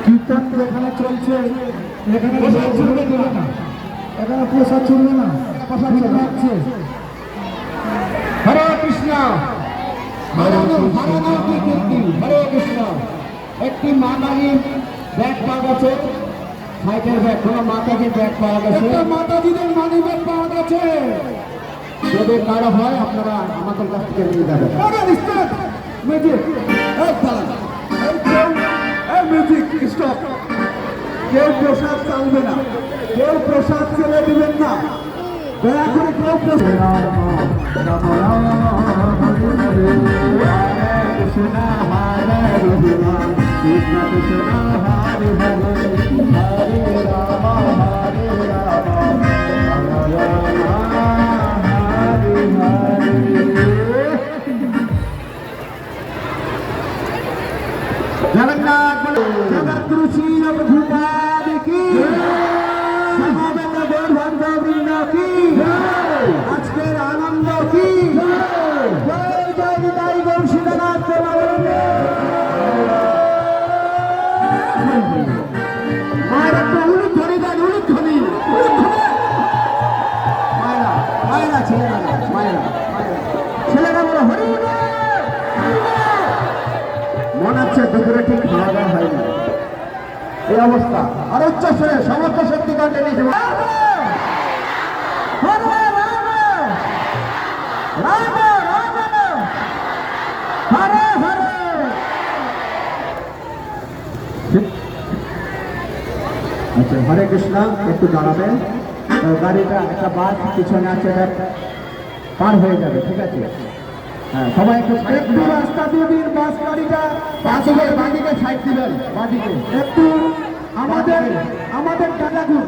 কীর্তন এখানে চলছে, এখানে চলবে না, এখানে প্রসাদ চলবে না, প্রসাদ চলছে। হরে কৃষ্ণ হরে কৃষ্ণ। একটি মাতাজির ব্যাগ পাওয়া গেছে, সাইকেল ব্যাগ, কোনো মাতাজির ব্যাগ পাওয়া গেছে, মাতাজিদের মানি ব্যাগ পাওয়া গেছে। যদি কারো হয় আপনারা আমাদের কাছ থেকে নিয়ে যাবেন। কেউ প্রসাদ চালবে না, কেউ প্রসাদ চলে দিবেন না, দয়া করে কেউ প্রসাদ। কৃষ্ণ হরে কৃষ্ণ কৃষ্ণ হরে হরে হরে রাম হরে রাম রাম রাম হরে হরে। जगन्नाथ जगत गुरु श्री प्रभुपाद की समवेत गौरभक्त वृंद की আজকের আনন্দ की জয় জয় নিতাই গৌর সীতানাথ মায়ের একটা উলুধ্বনি দেন, উলুধ্বনি মায়েরা মায়েরা ছেলেরা মায়েরা ছেলেরা বলো হরি মনে হচ্ছে দুপুরে ঠিক খাওয়া দাওয়া হয়নি, এই অবস্থা। আর উচ্চ স্বরে সমস্ত শক্তি কণ্ঠে নিয়েছে আচ্ছা। হরে কৃষ্ণ একটু দাঁড়াবে, গাড়িটা একটা বাস পিছনে আছে, পার হয়ে যাবে, ঠিক আছে? হ্যাঁ, সবাই একটু রাস্তা দিয়ে দিন, বাস গাড়িটা বাদিকে সাইড দিবেন, বাদিকে একটু আমাদের দাদাগুলো